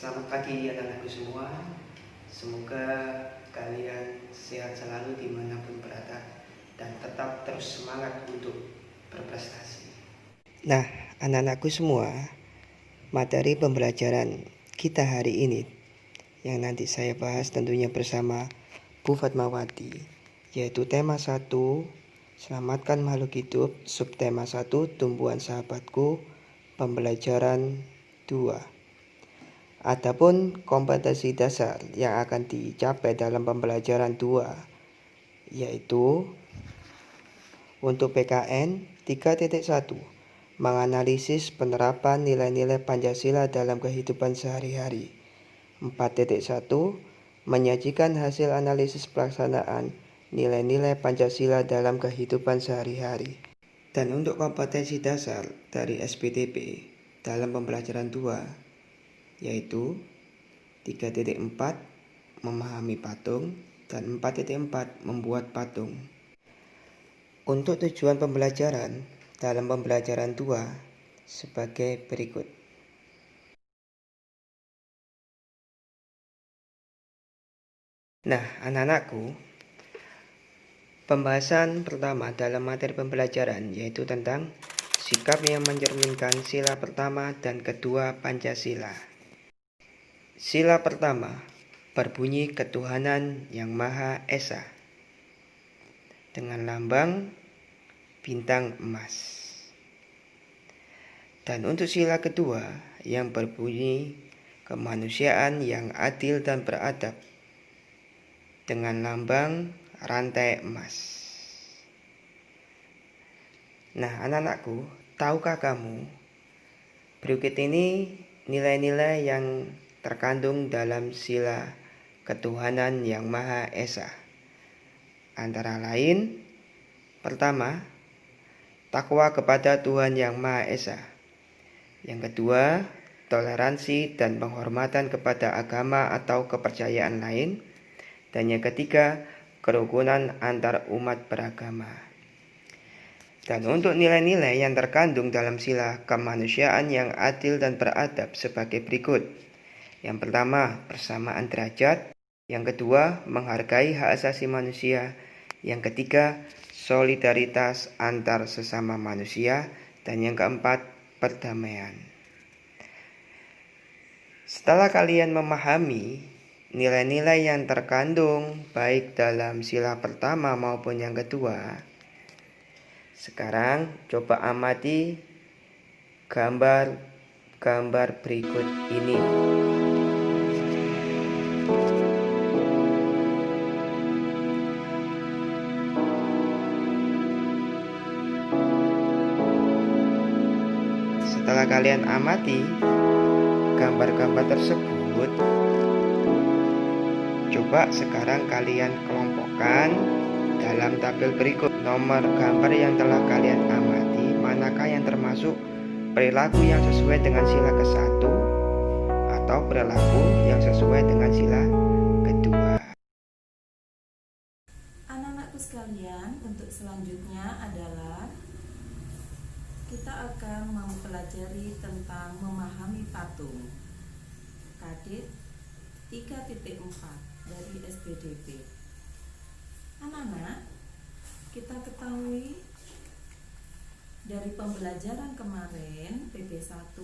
Selamat pagi anak-anakku semua. Semoga kalian sehat selalu dimanapun berada dan tetap terus semangat untuk berprestasi. Nah, anak-anakku semua, materi pembelajaran kita hari ini yang nanti saya bahas tentunya bersama Bu Fatmawati, yaitu tema 1, selamatkan makhluk hidup, subtema 1, tumbuhan sahabatku, pembelajaran 2. Adapun kompetensi dasar yang akan dicapai dalam pembelajaran 2 yaitu untuk PKN 3.1 menganalisis penerapan nilai-nilai Pancasila dalam kehidupan sehari-hari. 4.1 menyajikan hasil analisis pelaksanaan nilai-nilai Pancasila dalam kehidupan sehari-hari. Dan untuk kompetensi dasar dari SPDP dalam pembelajaran 2 yaitu 3.4 memahami patung dan 4.4 membuat patung. Untuk tujuan pembelajaran dalam pembelajaran 2 sebagai berikut. Nah, anak-anakku, pembahasan pertama dalam materi pembelajaran yaitu tentang sikap yang mencerminkan sila pertama dan kedua Pancasila. Sila pertama berbunyi ketuhanan yang Maha Esa dengan lambang bintang emas. Dan untuk sila kedua yang berbunyi kemanusiaan yang adil dan beradab dengan lambang rantai emas. Nah, anak-anakku, tahukah kamu berikut ini nilai-nilai yang terkandung dalam sila ketuhanan yang Maha Esa? Antara lain, pertama, takwa kepada Tuhan yang Maha Esa. Yang kedua, toleransi dan penghormatan kepada agama atau kepercayaan lain. Dan yang ketiga, kerukunan antar umat beragama. Dan untuk nilai-nilai yang terkandung dalam sila kemanusiaan yang adil dan beradab sebagai berikut. Yang pertama, persamaan derajat. Yang kedua, menghargai hak asasi manusia. Yang ketiga, solidaritas antar sesama manusia. Dan yang keempat, perdamaian. Setelah kalian memahami nilai-nilai yang terkandung baik dalam sila pertama maupun yang kedua, sekarang coba amati gambar berikut ini. Setelah kalian amati gambar-gambar tersebut, coba sekarang kalian kelompokkan dalam tabel berikut. Nomor gambar yang telah kalian amati, manakah yang termasuk perilaku yang sesuai dengan sila ke-1 atau perilaku yang sesuai dengan sila kedua? Anak-anakku sekalian, untuk selanjutnya adalah kita akan mempelajari tentang memahami patung. Kadit 3.4 dari SPDP. Anak-anak, kita ketahui dari pembelajaran kemarin PP1,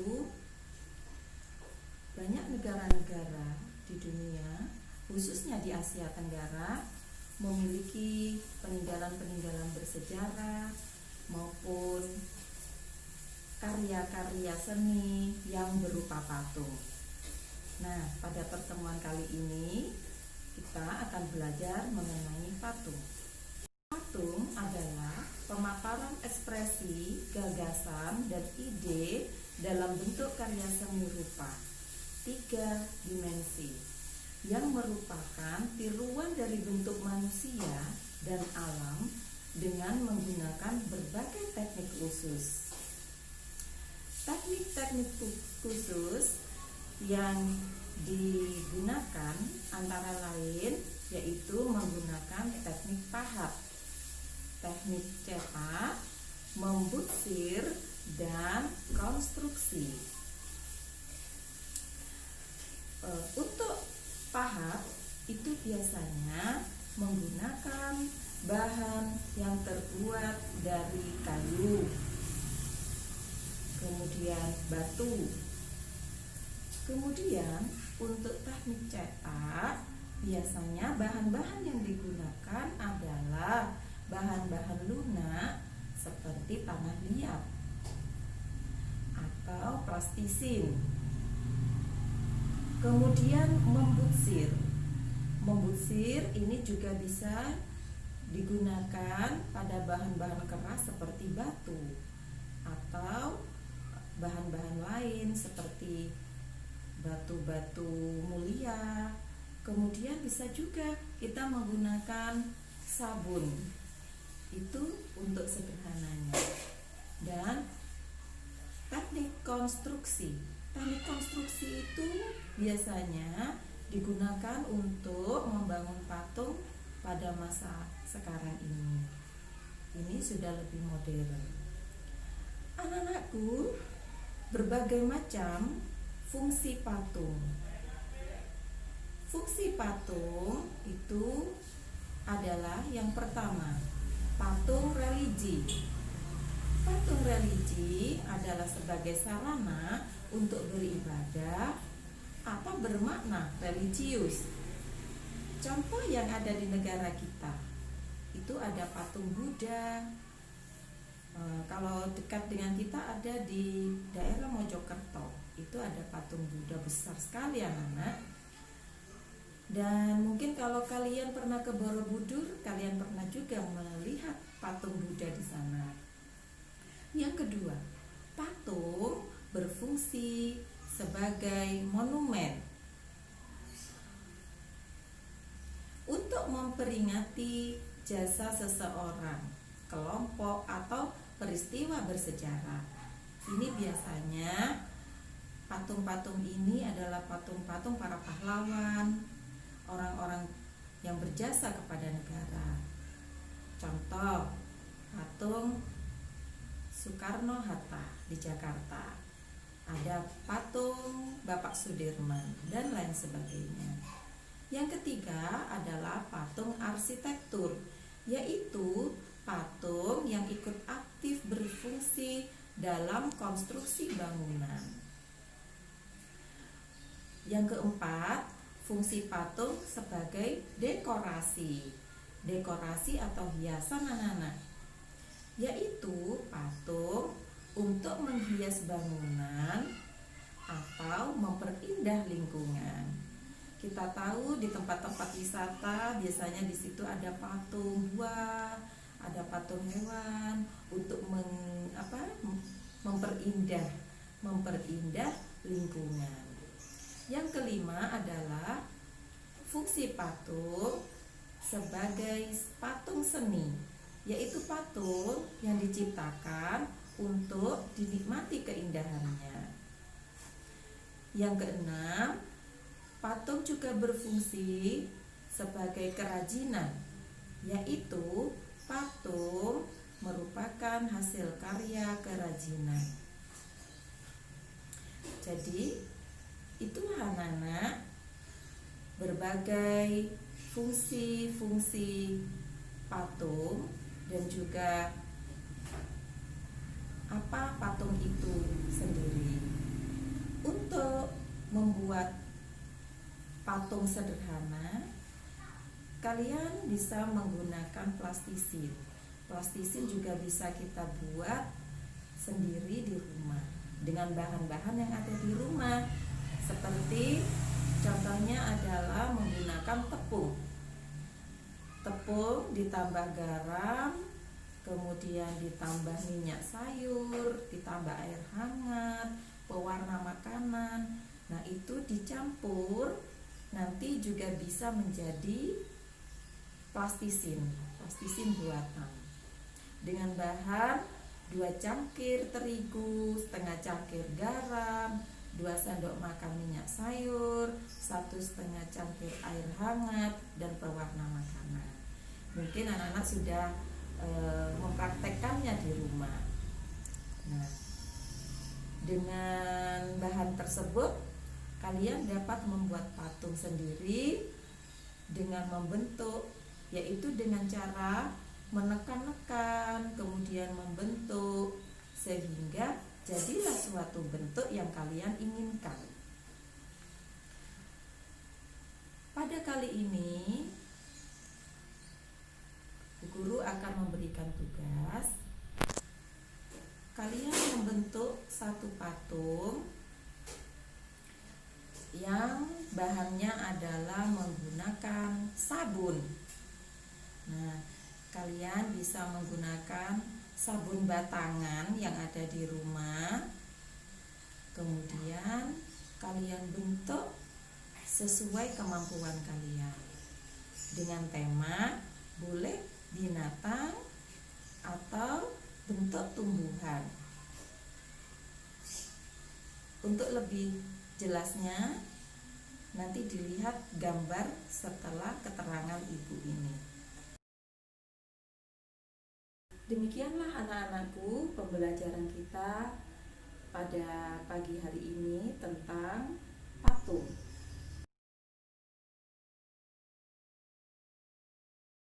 banyak negara-negara di dunia, khususnya di Asia Tenggara, memiliki peninggalan-peninggalan bersejarah maupun karya-karya seni yang berupa patung. Nah, pada pertemuan kali ini kita akan belajar mengenai patung. Patung adalah pemaparan ekspresi, gagasan, dan ide dalam bentuk karya seni rupa 3 dimensi yang merupakan tiruan dari bentuk manusia dan alam dengan menggunakan berbagai teknik khusus. Teknik-teknik khusus yang digunakan antara lain yaitu menggunakan teknik pahat, teknik cetak, membutsir, dan konstruksi. biasanya menggunakan bahan yang terbuat dari kayu, kemudian batu. Kemudian untuk teknik cetak, biasanya bahan-bahan yang digunakan adalah bahan-bahan lunak seperti tanah liat atau plastisin. Kemudian membutsir. Membutsir ini juga bisa digunakan pada bahan-bahan keras seperti batu atau bahan-bahan lain seperti batu-batu mulia. Kemudian bisa juga kita menggunakan sabun. Itu untuk sederhananya. Dan teknik konstruksi. Teknik konstruksi itu biasanya digunakan untuk membangun patung pada masa sekarang ini. Ini sudah lebih modern. Anak-anakku, berbagai macam fungsi patung. Fungsi patung itu adalah yang pertama, patung religi. Patung religi adalah sebagai sarana untuk beribadah atau bermakna religius. Contoh yang ada di negara kita itu ada patung Buddha. Kalau dekat dengan kita ada di daerah Mojokerto, itu ada patung Buddha besar sekali anak-anak. Dan mungkin kalau kalian pernah ke Borobudur, kalian pernah juga melihat patung Buddha di sana. Yang kedua, patung berfungsi sebagai monumen untuk memperingati jasa seseorang, kelompok, atau peristiwa bersejarah. Ini biasanya patung-patung ini adalah patung-patung para pahlawan, orang-orang yang berjasa kepada negara. Contoh, patung Soekarno-Hatta di Jakarta. Ada patung Bapak Sudirman dan lain sebagainya. Yang ketiga adalah patung arsitektur, yaitu patung yang ikut aktif berfungsi dalam konstruksi bangunan. Yang keempat, fungsi patung sebagai dekorasi. Dekorasi atau hiasan anak-anak, yaitu patung untuk menghias bangunan atau memperindah lingkungan. Kita tahu di tempat-tempat wisata biasanya di situ ada patung buah, ada patung hewan untuk memperindah lingkungan. Yang kelima adalah fungsi patung sebagai patung seni, yaitu patung yang diciptakan untuk dinikmati keindahannya. Yang keenam, patung juga berfungsi sebagai kerajinan, yaitu patung merupakan hasil karya kerajinan. Jadi, itulah anak-anak berbagai fungsi-fungsi patung dan juga apa patung itu sendiri. Untuk membuat patung sederhana, kalian bisa menggunakan plastisin. Plastisin juga bisa kita buat sendiri di rumah dengan bahan-bahan yang ada di rumah. Seperti contohnya adalah menggunakan tepung. Tepung ditambah garam, kemudian ditambah minyak sayur, ditambah air hangat, pewarna makanan. Nah, itu dicampur, nanti juga bisa menjadi plastisin buatan. Dengan bahan 2 cangkir terigu, setengah cangkir garam, 2 sendok makan minyak sayur, 1,5 cangkir air hangat, dan pewarna makanan. Mungkin anak-anak sudah mempraktekkannya di rumah. Nah, dengan bahan tersebut kalian dapat membuat patung sendiri dengan membentuk, yaitu dengan cara menekan-nekan, kemudian membentuk, sehingga jadilah suatu bentuk yang kalian inginkan. Pada kali ini, guru akan memberikan tugas kalian membentuk satu patung yang bahannya adalah menggunakan sabun. Nah, kalian bisa menggunakan sabun batangan yang ada di rumah. Kemudian kalian bentuk sesuai kemampuan kalian. Dengan tema boleh binatang atau bentuk tumbuhan. Untuk lebih jelasnya, nanti dilihat gambar setelah keterangan ibu ini. Demikianlah anak-anakku pembelajaran kita pada pagi hari ini tentang patung.